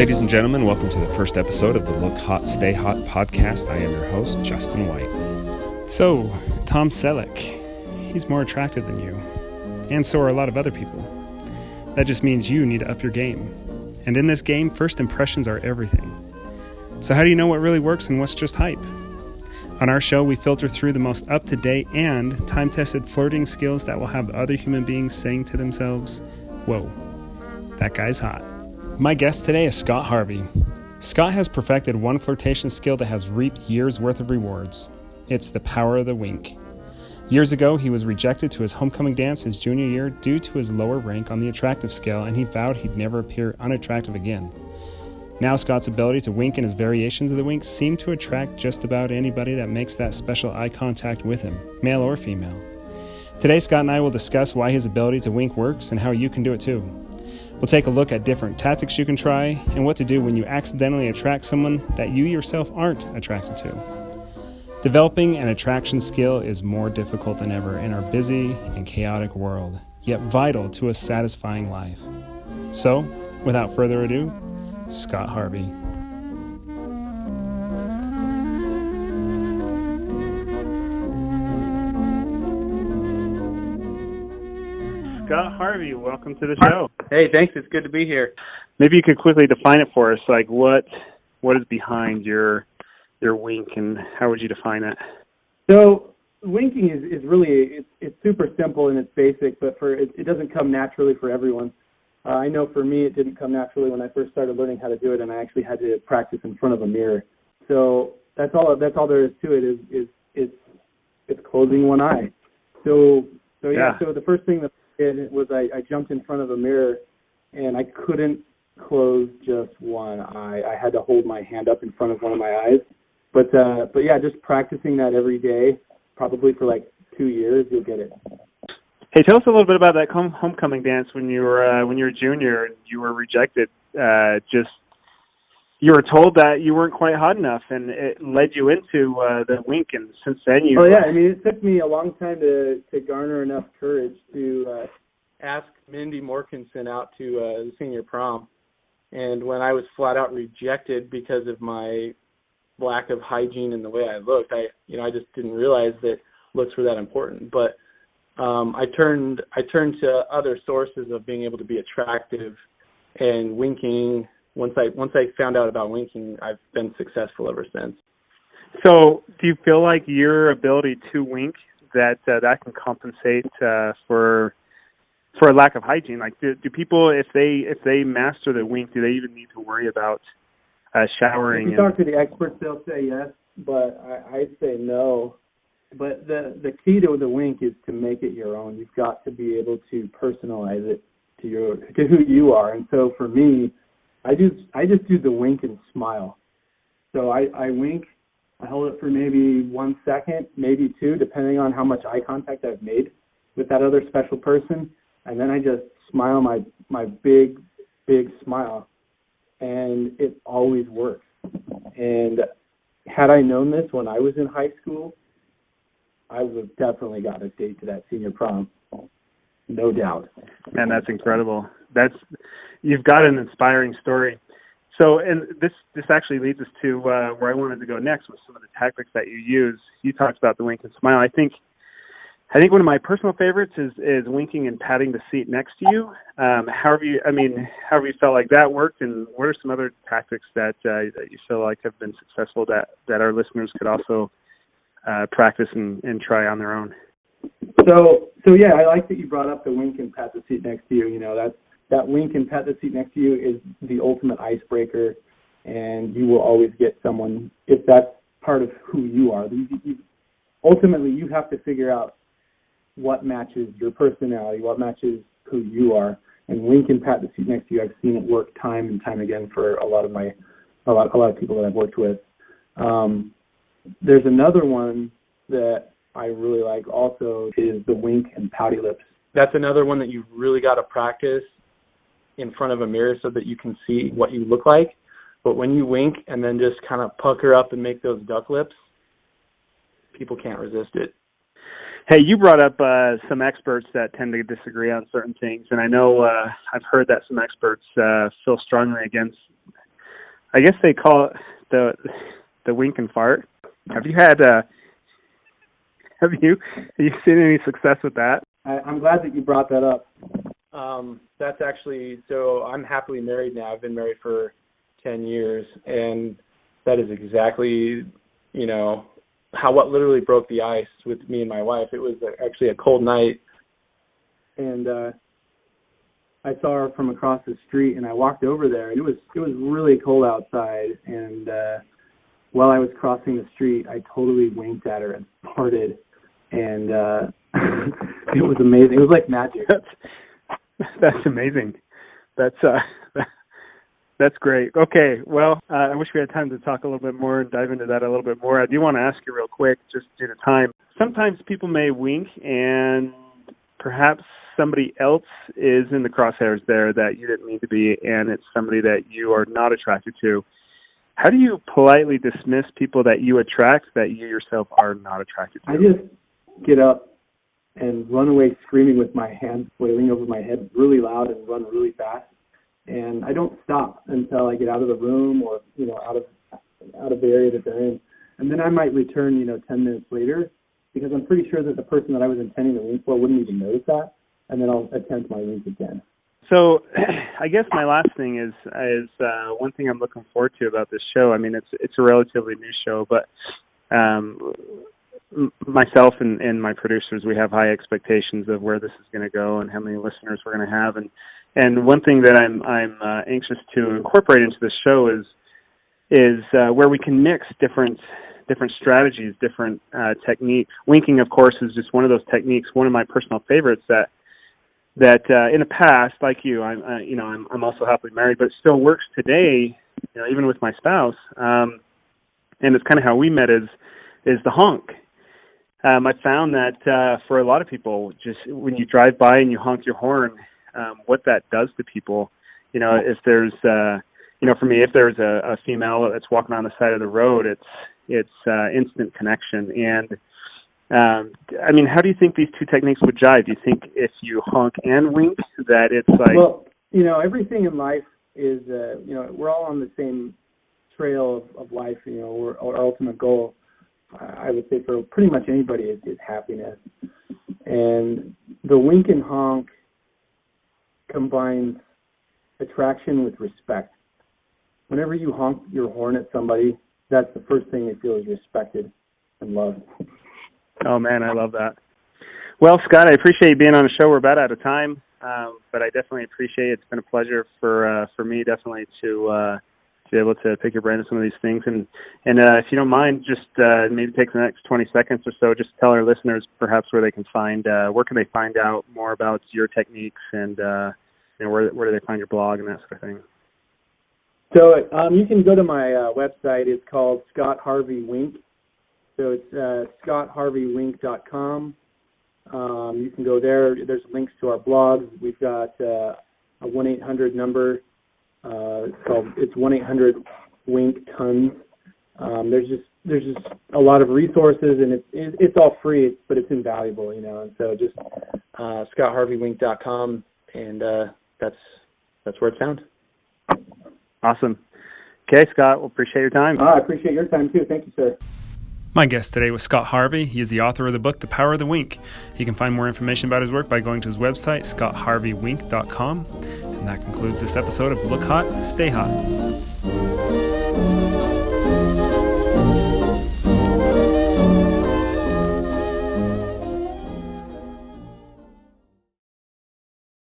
Ladies and gentlemen, welcome to the first episode of the Look Hot, Stay Hot podcast. I am your host, Justin White. So, Tom Selleck, he's more attractive than you, and so are a lot of other people. That just means you need to up your game. And in this game, first impressions are everything. So how do you know what really works and what's just hype? On our show, we filter through the most up-to-date and time-tested flirting skills that will have other human beings saying to themselves, "Whoa, that guy's hot." My guest today is Scott Harvey. Scott has perfected one flirtation skill that has reaped years' worth of rewards. It's the power of the wink. Years ago, he was rejected to his homecoming dance his junior year due to his lower rank on the attractive scale, and he vowed he'd never appear unattractive again. Now Scott's ability to wink and his variations of the wink seem to attract just about anybody that makes that special eye contact with him, male or female. Today, Scott and I will discuss why his ability to wink works and how you can do it too. We'll take a look at different tactics you can try and what to do when you accidentally attract someone that you yourself aren't attracted to. Developing an attraction skill is more difficult than ever in our busy and chaotic world, yet vital to a satisfying life. So, without further ado, Scott Harvey. Scott Harvey, welcome to the show. Hey, thanks. It's good to be here. Maybe you could quickly define it for us. Like, what is behind your wink, and how would you define it? So, winking is really it's super simple and it's basic, but it doesn't come naturally for everyone. I know for me, it didn't come naturally when I first started learning how to do it, and I actually had to practice in front of a mirror. So that's all there is to it. It's closing one eye. So the first thing that I did was I jumped in front of a mirror, and I couldn't close just one eye. I had to hold my hand up in front of one of my eyes. But yeah, just practicing that every day, probably for like 2 years, you'll get it. Hey, tell us a little bit about that homecoming dance when you were a junior and you were rejected. You were told that you weren't quite hot enough, and it led you into the wink. And since then, you. Oh yeah, I mean, it took me a long time to garner enough courage to ask Mindy Morkinson out to the senior prom, and when I was flat out rejected because of my lack of hygiene in the way I looked, I just didn't realize that looks were that important, but. I turned to other sources of being able to be attractive, and winking. Once I found out about winking, I've been successful ever since. So, do you feel like your ability to wink that can compensate for a lack of hygiene? Like, do people, if they master the wink, do they even need to worry about showering? If you talk to the experts, they'll say yes, but I'd say no. But the key to the wink is to make it your own. You've got to be able to personalize it to who you are. And so for me, I just do the wink and smile. So I wink, I hold it for maybe 1 second, maybe 2, depending on how much eye contact I've made with that other special person, and then I just smile my big smile, and it always works. And had I known this when I was in high school, I would have definitely got a date to that senior prom, no doubt. Man, that's incredible. You've got an inspiring story. So, and this actually leads us to where I wanted to go next with some of the tactics that you use. You talked about the wink and smile. I think one of my personal favorites is winking and patting the seat next to you. How have you felt like that worked, and what are some other tactics that you feel like have been successful that our listeners could also practice and try on their own? So yeah, I like that you brought up the wink and pat the seat next to you. You know, that wink and pat the seat next to you is the ultimate icebreaker, and you will always get someone if that's part of who you are. Ultimately, you have to figure out what matches your personality, what matches who you are, and wink and pat the seat next to you. I've seen it work time and time again for a lot of people that I've worked with. There's another one that I really like also is the wink and pouty lips. That's another one that you really got to practice in front of a mirror so that you can see what you look like. But when you wink and then just kind of pucker up and make those duck lips, people can't resist it. Hey, you brought up some experts that tend to disagree on certain things, and I know I've heard that some experts feel strongly against I guess they call it the wink and fart. Have you seen any success with that? I'm glad that you brought that up. That's actually, so I'm happily married now. I've been married for 10 years, and that is exactly, what literally broke the ice with me and my wife. It was actually a cold night, and I saw her from across the street, and I walked over there, and it was really cold outside, and while I was crossing the street, I totally winked at her and farted, and it was amazing. It was like magic. That's amazing. That's great. Okay, well, I wish we had time to talk a little bit more and dive into that a little bit more. I do want to ask you real quick, just due to time. Sometimes people may wink, and perhaps somebody else is in the crosshairs there that you didn't mean to be, and it's somebody that you are not attracted to. How do you politely dismiss people that you attract that you yourself are not attracted to? I just get up and run away screaming with my hands flailing over my head really loud and run really fast. And I don't stop until I get out of the room or, out of the area that they're in. And then I might return, 10 minutes later, because I'm pretty sure that the person that I was intending to wink for wouldn't even notice that. And then I'll attempt my wink again. So I guess my last thing is one thing I'm looking forward to about this show. I mean, it's a relatively new show, but myself and my producers, we have high expectations of where this is going to go and how many listeners we're going to have. And one thing that I'm anxious to incorporate into the show is where we can mix different strategies, different techniques. Winking, of course, is just one of those techniques. One of my personal favorites that in the past, like you, I'm also happily married, but it still works today, even with my spouse. And it's kind of how we met is the honk. I found that for a lot of people, just when you drive by and you honk your horn, what that does to people, if there's, for me, if there's a female that's walking on the side of the road, it's instant connection. And how do you think these two techniques would jive? Do you think if you honk and wink that it's like... Well, everything in life is, we're all on the same trail of life. Our ultimate goal, I would say, for pretty much anybody is happiness. And the wink and honk combines attraction with respect. Whenever you honk your horn at somebody, that's the first thing they feel is respected and loved. Oh, man, I love that. Well, Scott, I appreciate you being on the show. We're about out of time, but I definitely appreciate it. It's been a pleasure for me, definitely, to be able to pick your brain on some of these things. And if you don't mind, just maybe take the next 20 seconds or so, just tell our listeners perhaps where they can find out more about your techniques and where do they find your blog and that sort of thing. So you can go to my website. It's called Scott Harvey Wink. So it's scottharveywink.com. You can go there. There's links to our blogs. We've got a 1-800 number. It's 1-800-WINK-TONS. There's just a lot of resources, and it's all free, but it's invaluable, And so just scottharveywink.com, and that's where it's found. Awesome. Okay, Scott, we'll appreciate your time. I appreciate your time too. Thank you, sir. My guest today was Scott Harvey. He is the author of the book, The Power of the Wink. You can find more information about his work by going to his website, scottharveywink.com. And that concludes this episode of Look Hot, Stay Hot.